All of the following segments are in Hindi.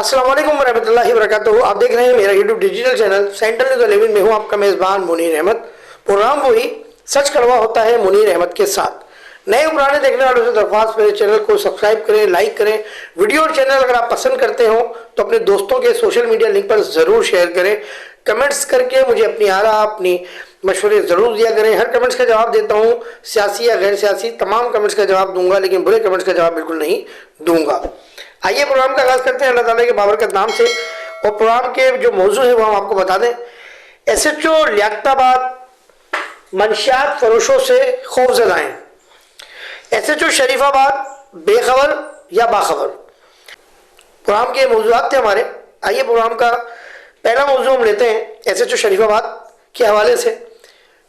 अस्सलाम वालेकुम वरहमतुल्लाहि वबरकातुहू। आप देख रहे हैं मेरा YouTube digital channel central news 11 में हूं आपका मेज़बान मुनीर अहमद। प्रोग्राम वही सच कड़वा होता है मुनीर अहमद के साथ। नए पुराने देखने वालों से दरख्वास्त, मेरे चैनल को सब्सक्राइब करें, लाइक करें। वीडियो और चैनल अगर आप पसंद करते हो तो अपने दोस्तों के सोशल मीडिया लिंक पर ज़रूर शेयर करें। कमेंट्स करके मुझे अपनी आरा, अपनी मशवरे ज़रूर दिया करें। हर कमेंट्स का जवाब देता हूँ, सियासी या गैर सियासी तमाम कमेंट्स का जवाब दूंगा, लेकिन बुरे कमेंट्स का जवाब बिल्कुल नहीं दूंगा। आइए प्रोग्राम का आगाज करते हैं अल्लाह ताला के बाबरकत नाम से। और प्रोग्राम के जो मौजू है वो हम आपको बता दें। SHO लियाकताबाद मंशियात फरोशों से खौफजदा हैं। SHO शरीफाबाद बेखबर या बाखबर। प्रोग्राम के मौजूआत थे हमारे। आइए प्रोग्राम का पहला मौजू हम लेते हैं SHO शरीफाबाद के हवाले से।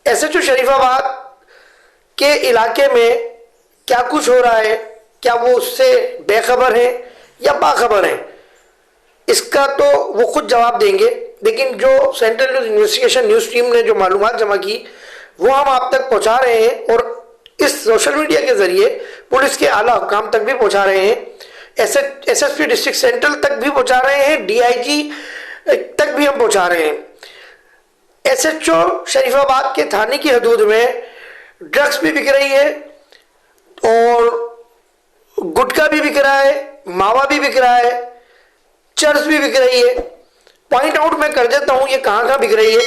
SHO शरीफाबाद के इलाके में क्या कुछ हो रहा है, क्या वो उससे बेखबर है या बाखबर है, इसका तो वो खुद जवाब देंगे। लेकिन जो central news investigation news team ने जो मालूमात जमा की वो हम आप तक पहुंचा रहे हैं और इस सोशल मीडिया के जरिए पुलिस के आला हुकाम तक भी पहुंचा रहे हैं। SSP डिस्ट्रिक्ट सेंट्रल तक भी पहुंचा रहे हैं, DIG तक भी हम पहुंचा रहे हैं। SHO शरीफाबाद के थाने की हदूद में ड्रग्स भी बिक रही है और गुटखा भी बिक रहा है, मावा भी बिक रहा है, चर्च भी बिक रही है। पॉइंट आउट मैं कर देता हूं ये कहां कहां बिक रही है।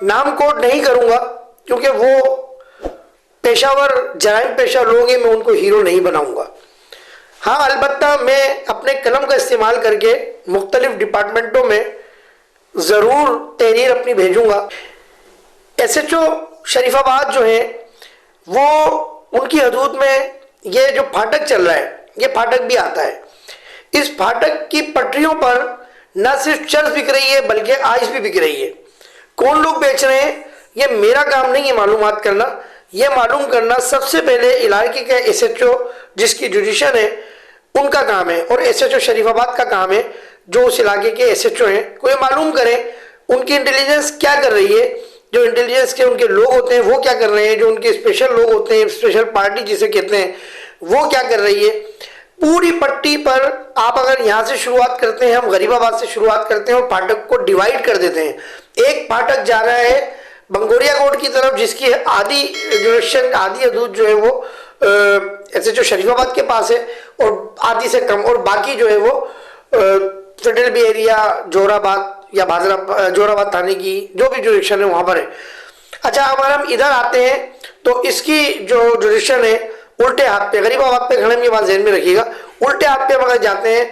नाम कोट नहीं करूंगा क्योंकि वो पेशावर जराइम पेशा लोग हैं, मैं उनको हीरो नहीं बनाऊंगा। हाँ, अलबत्ता मैं अपने कलम का इस्तेमाल करके मुख्तलिफ डिपार्टमेंटों में ज़रूर तहरीर अपनी भेजूंगा। SHO शरीफाबाद जो है वो उनकी हदूद में ये जो फाटक चल रहा है, ये फाटक भी आता है। इस फाटक की पटरियों पर न सिर्फ चर्च बिक रही है बल्कि आइस भी बिक रही है। कौन लोग बेच रहे हैं ये मेरा काम नहीं है मालूमात करना। ये मालूम करना सबसे पहले इलाके के SHO जिसकी जुडिशन है उनका काम है और SHO शरीफाबाद का काम है। जो उस इलाके के SHO हैं कोई मालूम करें उनकी इंटेलिजेंस क्या कर रही है, जो इंटेलिजेंस के उनके लोग होते हैं वो क्या कर रहे हैं, जो उनके स्पेशल लोग होते हैं, स्पेशल पार्टी जिसे कहते हैं, वो क्या कर रही है। पूरी पट्टी पर आप अगर यहाँ से शुरुआत करते हैं, हम गरीबाबाद से शुरुआत करते हैं और फाटक को डिवाइड कर देते हैं। एक फाटक जा रहा है बंगोरिया कोट की तरफ जिसकी आधी ड्यूरेशन, आधी हदूद जो है वो SHO शरीफाबाद के पास है और आधी से कम, और बाकी जो है वो फेडरल बी एरिया, जोराबाद या जोराबाद थाने की जो भी जुडिशन है वहां पर है। अच्छा, अगर हम इधर आते हैं तो इसकी जो जुडिशन है उल्टे हाथ पे, गरीबाबाद पे खड़े में, ये बात ध्यान में रखिएगा। उल्टे हाथ पे अगर जाते हैं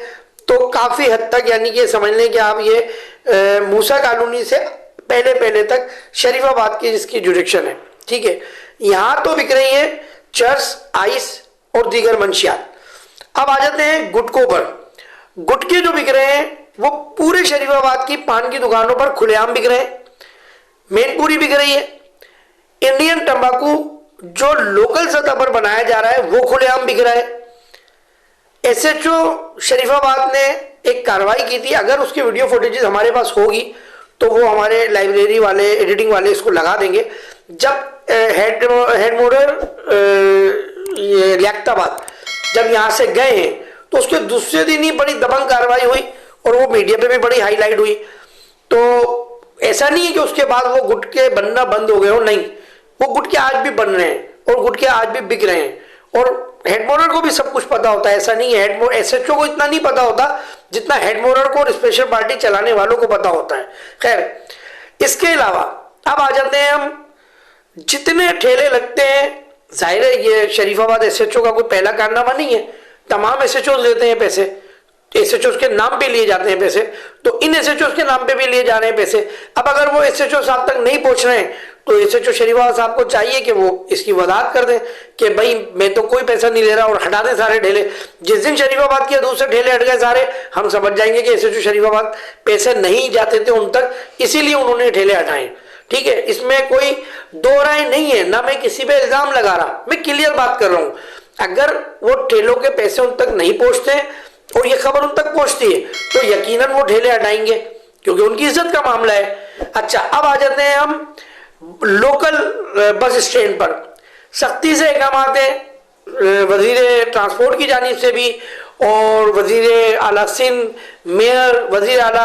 तो काफी हद तक यानी कि समझ लें कि आप ये मूसा कॉलोनी से पहले पहले तक शरीफाबाद की जिसकी जुडिशन है, ठीक है। यहां तो बिक रही है चर्च, आइस और दीगर मंशियात। अब आ जाते हैं गुटकों पर। गुटके जो बिक रहे हैं वो पूरे शरीफाबाद की पान की दुकानों पर खुलेआम बिक रहे हैं। मेनपुरी बिक रही है। इंडियन तंबाकू जो लोकल सतह पर बनाया जा रहा है वो खुलेआम बिक रहा है। SHO शरीफाबाद ने एक कार्रवाई की थी, अगर उसकी वीडियो फुटेजेस हमारे पास होगी तो वो हमारे लाइब्रेरी वाले, एडिटिंग वाले इसको लगा देंगे। जब हेड मोडर लियाकताबाद जब यहाँ से गए हैं तो उसके दूसरे दिन ही बड़ी दबंग कार्रवाई हुई और वो मीडिया पे भी बड़ी हाईलाइट हुई। तो ऐसा नहीं है कि उसके बाद वो गुटके बनना बंद हो गए हो, नहीं, वो गुटके आज भी बन रहे हैं और गुटके आज भी बिक रहे हैं। और हेड मोडर को भी सब कुछ पता होता है, ऐसा नहीं है। SHO को इतना नहीं पता होता जितना हेड मोडर को और स्पेशल पार्टी चलाने वालों को पता होता है। खैर, इसके अलावा अब आ जाते हैं हम, जितने ठेले लगते हैं, जाहिर है ये शरीफाबाद SHO का कोई पहला कारनामा नहीं है। तमाम SHO लेते हैं पैसे, SHO के नाम पे लिए जाते हैं पैसे, तो इन SHO के नाम पे भी लिए जा रहे हैं पैसे। अब अगर वो SHO साहब तक नहीं पहुंच रहे हैं तो SHO शरीफाबाद साहब को चाहिए कि वो इसकी वजाहत कर दें कि भाई मैं तो कोई पैसा नहीं ले रहा और हटा दें सारे ठेले। जिस दिन शरीफाबाद के दूसरे ठेले हट गए सारे, हम समझ जाएंगे कि SHO शरीफाबाद पैसे नहीं जाते थे उन तक, इसीलिए उन्होंने ठेले हटाए, ठीक है। इसमें कोई दो राय नहीं है, ना मैं किसी पे इल्जाम लगा रहा, मैं क्लियर बात कर रहा हूं। अगर वो ठेलों के पैसे उन तक नहीं पहुंचते और ये खबर उन तक पहुंचती है तो यकीनन वो ठेले हटाएंगे क्योंकि उनकी इज्जत का मामला है। अच्छा, अब आ जाते हैं हम लोकल बस स्टैंड पर। सख्ती से अहकाम हैं वजीर ट्रांसपोर्ट की जानिब से भी और वजीर आला सिंध, मेयर, वजीर आला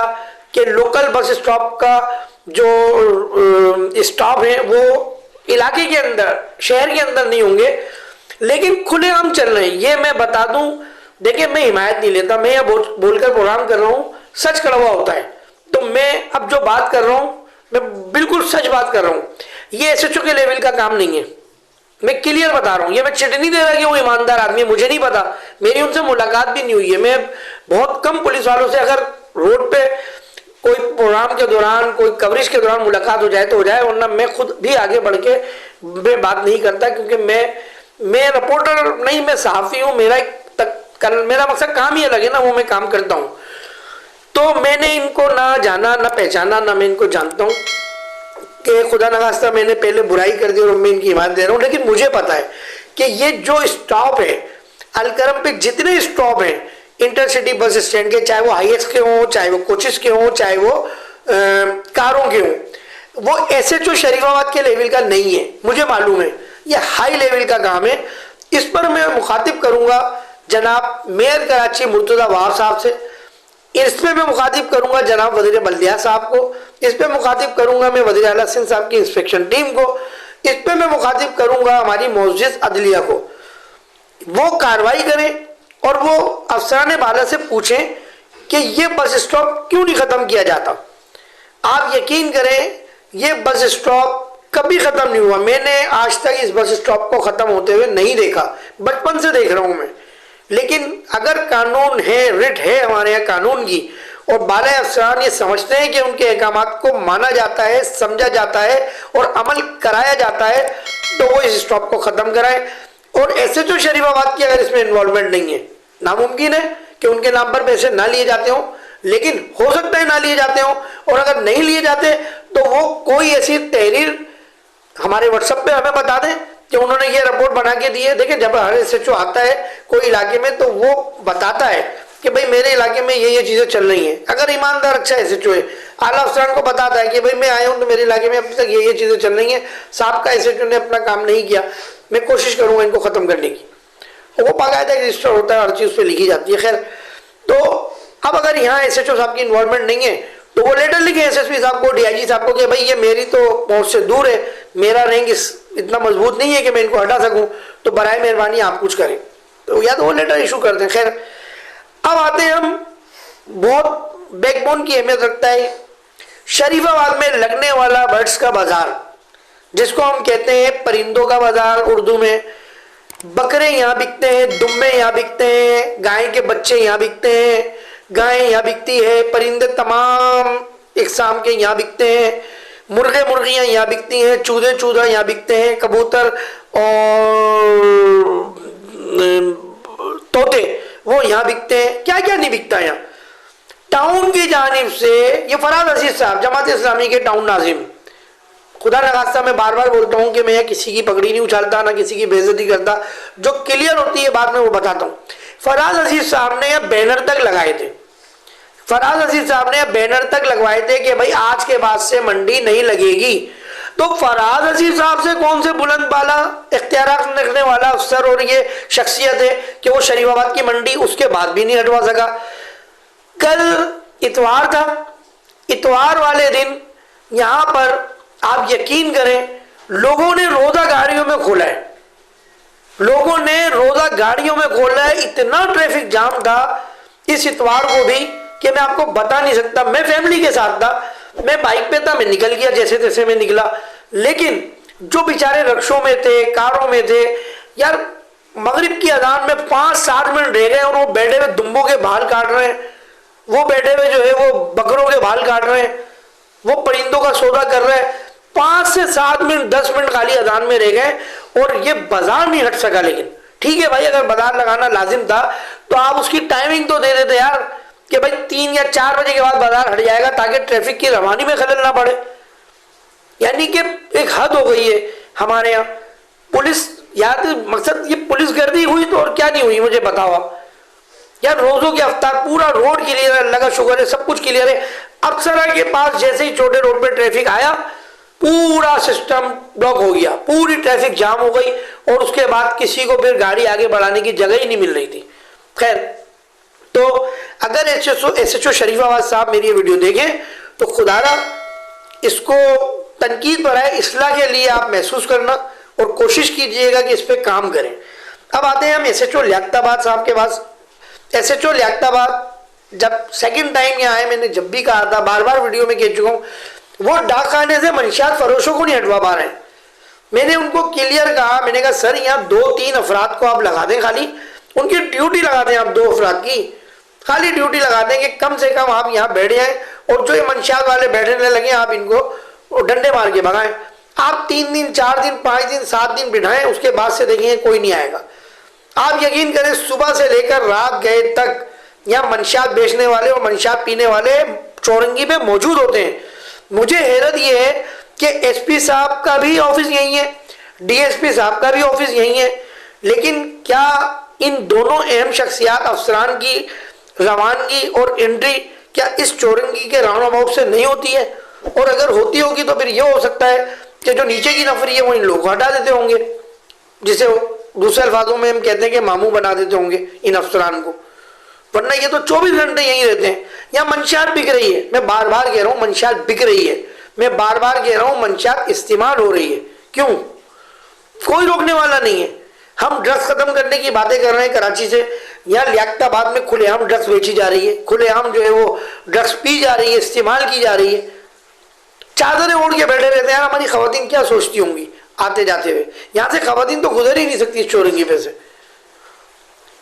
के लोकल बस स्टॉप का जो स्टॉप है वो इलाके के अंदर, शहर के अंदर नहीं होंगे, लेकिन खुलेआम चल रहे हैं। ये मैं बता दूं, देखिए मैं हिमायत नहीं लेता, मैं यह बोलकर प्रोग्राम कर रहा हूं, सच कड़वा होता है। तो मैं अब जो बात कर रहा हूं, मैं बिल्कुल सच बात कर रहा हूं। ये एसएचओ के लेवल का काम नहीं है, मैं क्लियर बता रहा हूं। ये मैं चिट नहीं दे रहा कि वो ईमानदार आदमी है, मुझे नहीं पता, मेरी उनसे मुलाकात भी नहीं हुई है। मैं बहुत कम पुलिस वालों से अगर रोड पे कोई प्रोग्राम के दौरान, कोई कवरेज के दौरान मुलाकात हो जाए तो हो जाए, वरना मैं खुद भी आगे बढ़ के मैं बात नहीं करता, क्योंकि मैं रिपोर्टर नहीं, मैं सहाफी हूं। मेरा मकसद काम ही अलग है ना, वो मैं काम करता हूं। तो मैंने इनको ना जाना ना पहचाना, ना मैं इनको जानता हूं कि खुदा न खास्ता मैंने पहले बुराई कर दी और मैं इनकी हिमायत दे रहा हूं। लेकिन मुझे पता है कि ये जो स्टॉप है अलकरम पे, जितने स्टॉप हैं इंटरसिटी बस स्टैंड के, चाहे वो हाईएक्स के हों, चाहे वो कोचेस के हों, चाहे वो कारों के हों, वो एसएचओ शरीफाबाद के लेवल का नहीं है, मुझे मालूम है। ये हाई लेवल का काम है। इस पर मैं मुखातिब करूंगा जनाब मेयर कराची मुर्तजा वहाब साहब से, इस पे मैं मुखातिब करूंगा जनाब वजीर बल्दिया साहब को, इस पे मुखातिब करूंगा मैं वजीर आला सिंध साहब की इंस्पेक्शन टीम को, इस पे मैं मुखातिब करूंगा हमारी मोअज़्ज़िज़ अदलिया को। वो कार्रवाई करें और वो अफसरान बाला से पूछें कि ये बस स्टॉप क्यों नहीं खत्म किया जाता। आप यकीन करें ये बस स्टॉप कभी खत्म नहीं हुआ। मैंने आज तक इस बस स्टॉप को खत्म होते हुए नहीं देखा, बचपन से देख रहा हूं मैं। लेकिन अगर कानून है, रिट है हमारे यहाँ कानून की, और बाला अफसरान ये समझते हैं कि उनके अहकामात को माना जाता है, समझा जाता है और अमल कराया जाता है, तो वो इस स्टॉप को खत्म कराए। और एसएचओ शरीफाबाद की अगर इसमें इन्वॉल्वमेंट नहीं है, नामुमकिन है कि उनके नाम पर पैसे ना लिए जाते हों, लेकिन हो सकता है ना लिए जाते हों, और अगर नहीं लिए जाते तो वो कोई ऐसी तहरीर हमारे व्हाट्सएप पे हमें बता दें कि उन्होंने ये रिपोर्ट बना के दी है। देखिए जब हर एसएचओ आता है कोई इलाके में तो वो बताता है कि भाई मेरे इलाके में ये चीजें चल रही हैं। अगर ईमानदार अच्छा एसएचओ है, आला अफसरान को बताता है कि भाई मैं आया हूं तो मेरे इलाके में अभी तक ये चीजें चल रही हैं, साहब का एसएचओ ने अपना काम नहीं किया, मैं कोशिश करूंगा इनको खत्म करने की। वो बाकायदा रजिस्टर होता है, हर चीज पे लिखी जाती है। खैर, तो अब अगर यहाँ एसएचओ साहब की इन्वॉल्वमेंट नहीं है तो वो लेटर लिखे एसएसपी साहब को, डीआईजी साहब को कि भाई ये मेरी तो पहुंच से दूर है, मेरा रैंक इतना मजबूत नहीं है कि मैं इनको हटा सकूं, तो बराए मेहरबानी आप कुछ करें। तो या तो वो लेटर इशू कर दें। खैर, अब आते हैं हम, बहुत बैकबोन की अहमियत रखता है शरीफाबाद में लगने वाला बर्ड्स का बाजार, जिसको हम कहते हैं परिंदों का बाजार उर्दू में। बकरे यहाँ बिकते हैं, दुम्बे यहाँ बिकते हैं, गाय के बच्चे यहाँ बिकते हैं, गाय यहाँ बिकती है, परिंदे तमाम इकसाम के यहाँ बिकते हैं, मुर्गे मुर्गियाँ यहाँ बिकती हैं, चूजे चूजा यहाँ बिकते हैं, कबूतर और तोते वो यहाँ बिकते हैं। क्या क्या नहीं बिकता यहाँ। टाउन की जानिब से ये फराज अजीज साहब जमात इस्लामी के टाउन नाजिम, खुदा न खास्ता मैं बार बार बोलता हूँ कि मैं किसी की पगड़ी नहीं उछालता, ना किसी की बेइज्जती करता, जो क्लियर होती है बात में वो बताता हूँ। फराज अजीज साहब ने यह बैनर तक लगाए थे, फराज अजीज साहब ने बैनर तक लगवाए थे कि भाई आज के बाद से मंडी नहीं लगेगी। तो फराज अजीज साहब से कौन से बुलंद बाला इख्तियारात रखने वाला अफसर और ये शख्सियत है कि वो शरीफाबाद की मंडी उसके बाद भी नहीं हटवा सका। कल इतवार था, इतवार वाले दिन यहाँ पर आप यकीन करें लोगों ने रोजा गाड़ियों में खोला है, लोगों ने रोजा गाड़ियों में खोला है। इतना ट्रैफिक जाम था इस इतवार को भी कि मैं आपको बता नहीं सकता। मैं फैमिली के साथ था, मैं बाइक पे था, मैं निकल गया जैसे तैसे मैं निकला। लेकिन जो बेचारे रक्षों में थे, कारों में थे यार, मगरिब की अजान में 5-7 मिनट रह गए और वो बैठे हुए दुम्बों के बाल काट रहे हैं, वो बैठे हुए जो है वो बकरों के बाल काट रहे हैं, वो परिंदों का सौदा कर रहे हैं। 5 से 7 मिनट 10 मिनट खाली अजान में रह गए और ये बाजार नहीं हट सका। लेकिन ठीक है भाई, अगर बाजार लगाना लाजिम था तो आप उसकी टाइमिंग तो दे देते यार कि भाई 3 या 4 बजे के बाद बाजार हट जाएगा ताकि ट्रैफिक की रवानी में खलल ना पड़े। यानी कि एक हद हो गई है हमारे यहाँ। पुलिस यार, मकसद ये पुलिस गर्दी हुई तो और क्या नहीं हुई मुझे बताओ आप यार। रोजों के अवतार, पूरा रोड क्लियर है, लगा शुक्र है, सब कुछ क्लियर है। अक्सरा के पास जैसे ही छोटे रोड पे ट्रैफिक आया पूरा सिस्टम ब्लॉक हो गया, पूरी ट्रैफिक जाम हो गई और उसके बाद किसी को फिर गाड़ी आगे बढ़ाने की जगह ही नहीं मिल रही थी। खैर, तो अगर एसएचओ शरीफाबाद साहब मेरी ये वीडियो देखें तो खुदारा इसको तनकीद पर है, इस्लाह के लिए आप महसूस करना और कोशिश कीजिएगा कि इस पर काम करें। अब आते हैं हम एसएचओ लियाकताबाद साहब के पास। एसएचओ लियाकताबाद जब सेकंड टाइम यहाँ आए, मैंने जब भी कहा था, बार बार वीडियो में कह चुका हूँ, वो डाक खाने से मंशियात फरोशों को नहीं हटवा पा रहे हैं। मैंने उनको क्लियर कहा, मैंने कहा सर यहाँ 2-3 अफराद को आप लगा दें, खाली उनकी ड्यूटी लगा दें, आप 2 अफराद की खाली ड्यूटी लगा दें कि कम से कम आप यहाँ बैठ जाएं और जो ये मंशियात वाले बैठने लगे आप इनको डंडे मार के भगाएं। आप 3 दिन 4 दिन 5 दिन 7 दिन बिठाएं, उसके बाद से देखेंगे कोई नहीं आएगा। आप यकीन करें सुबह से लेकर रात गए तक यहाँ मंशियात बेचने वाले और मंशियात पीने वाले चौरंगी पे मौजूद होते हैं। मुझे हैरत ये है कि एसपी साहब का भी ऑफिस यही है, डीएसपी साहब का भी ऑफिस यही है, लेकिन क्या इन दोनों अहम शख्सियात अफसरान की रवानगी और एंट्री क्या इस चौरंगी के राउंड अबाउट से नहीं होती है? और अगर होती होगी तो फिर यह हो सकता है कि जो नीचे की नफरी है वो इन लोगों को हटा देते होंगे, जिसे दूसरे अल्फाजों में हम कहते हैं कि मामू बना देते होंगे इन अफसरान को, वरना ये तो 24 घंटे यहीं रहते हैं। यहाँ मंशियात बिक रही है, मैं बार बार कह रहा हूँ मंशियात बिक रही है, मैं बार बार कह रहा हूँ मंशियात इस्तेमाल हो रही है। क्यों? कोई रोकने वाला नहीं है। हम ड्रग्स खत्म करने की बातें कर रहे हैं कराची से, यहाँ लियाकताबाद में खुलेआम ड्रग्स बेची जा रही है, खुलेआम जो है वो ड्रग्स पी जा रही है, इस्तेमाल की जा रही है। चादरें ओढ़ के बैठे रहते हैं। यार हमारी खवातीन क्या सोचती होंगी आते जाते हुए? यहाँ से खवातीन तो गुजर ही नहीं सकती इस चौरंगी पे से।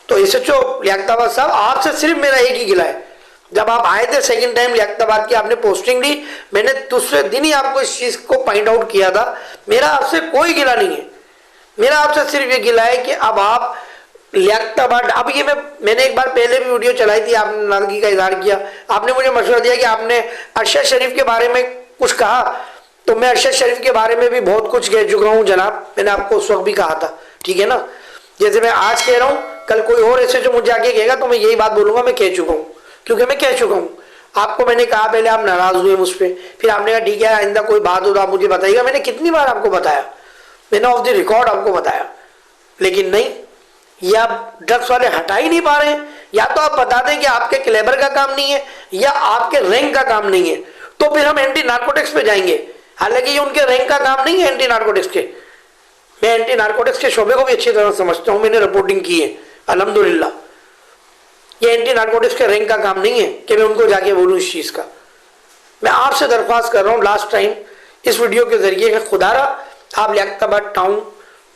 तो एसएचओ लियाकताबाद साहब, आपसे सिर्फ मेरा एक ही गिला है, जब आप आए थे सेकंड टाइम लियाकताबाद की, आपने पोस्टिंग दी, मैंने दूसरे दिन ही आपको इस चीज को पॉइंट आउट किया था। मेरा आपसे कोई गिला नहीं है, मेरा आपसे सिर्फ ये गिला है कि अब आप लियाकताबाद, अब ये मैंने एक बार पहले भी वीडियो चलाई थी, आपने नाराजगी का इजहार किया, आपने मुझे मशवरा दिया कि आपने अरशद शरीफ के बारे में कुछ कहा, तो मैं अरशद शरीफ के बारे में भी बहुत कुछ कह चुका हूँ जनाब, मैंने आपको उस वक्त भी कहा था, ठीक है ना। जैसे मैं आज कह रहा हूँ, कल कोई और ऐसे जो मुझे आके कहेगा तो मैं यही बात बोलूंगा, मैं कह चुका हूँ, क्योंकि मैं कह चुका हूँ। आपको मैंने कहा पहले, आप नाराज हुए मुझ पर, फिर आपने कहा ठीक है आइंदा कोई बात हो तो आप मुझे बताइएगा। मैंने कितनी बार आपको बताया, मैंने ऑफ द रिकॉर्ड आपको बताया, लेकिन नहीं, ये आप ड्रग्स वाले हटा ही नहीं पा रहे हैं। या तो आप बता दें कि आपके क्लेबर का काम नहीं है या आपके रैंक का काम नहीं है, तो फिर हम एंटी नार्कोटिक्स पे जाएंगे। हालांकि ये उनके रैंक का काम नहीं है एंटी नार्कोटिक्स के, मैं एंटी नार्कोटिक्स के शोबे को भी अच्छी तरह समझता हूँ, मैंने रिपोर्टिंग की है अल्हम्दुलिल्लाह। ये एंटी नार्कोटिक्स के रैंक का काम नहीं है कि मैं उनको जाके बोलूँ इस चीज़ का। मैं आपसे दरख्वास्त कर रहा हूँ लास्ट टाइम इस वीडियो के जरिए कि खुदारा आप लियाकताबाद टाउन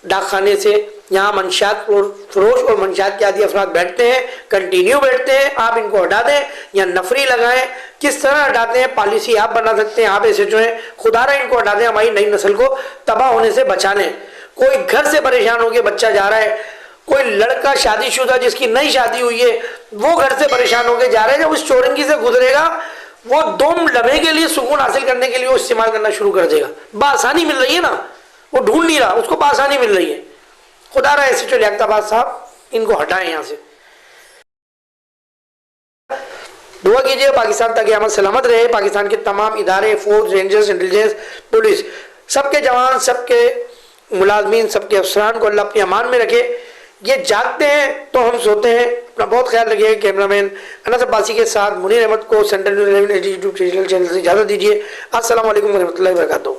डाक खाने से यहाँ मंशियात फरोश और मंशियात के आदि अफराद बैठते हैं, कंटिन्यू बैठते हैं, आप इनको हटा दें या नफरी लगाएं। किस तरह हटाते हैं पॉलिसी आप बना सकते हैं, आप ऐसे जो है खुदारा इनको हटा दें, हमारी नई नस्ल को तबाह होने से बचा लें। कोई घर से परेशान होकर बच्चा जा रहा है, कोई लड़का शादीशुदा जिसकी नई शादी हुई है वो घर से परेशान होकर जा रहा है, जब उस चौरंगी से गुजरेगा वो 2 लम्हे के लिए सुकून हासिल करने के लिए वो इस्तेमाल करना शुरू कर देगा। बासानी मिल रही है ना, वो ढूंढ नहीं रहा, उसको बासानी मिल रही है। खुदारा एसएचओ लियाकताबाद साहब इनको हटाएं यहाँ से। दुआ कीजिए पाकिस्तान तक क़यामत सलामत रहे, पाकिस्तान के तमाम इदारे, फौज, रेंजर्स, इंटेलिजेंस, पुलिस, सबके जवान, सबके मुलाजमीन, सबके अफसरान को अल्लाह अपनी अमान में रखे। ये जागते हैं तो हम सोते हैं। अपना बहुत ख्याल रखिए। कैमरामैन अनस अब्बासी के साथ मुनीर अहमद को सेंट्रल न्यूज़ 11 यूट्यूब चैनल से इजाज़त दीजिए। अस्सलाम वालेकुम व रहमतुल्लाहि व बरकातहू।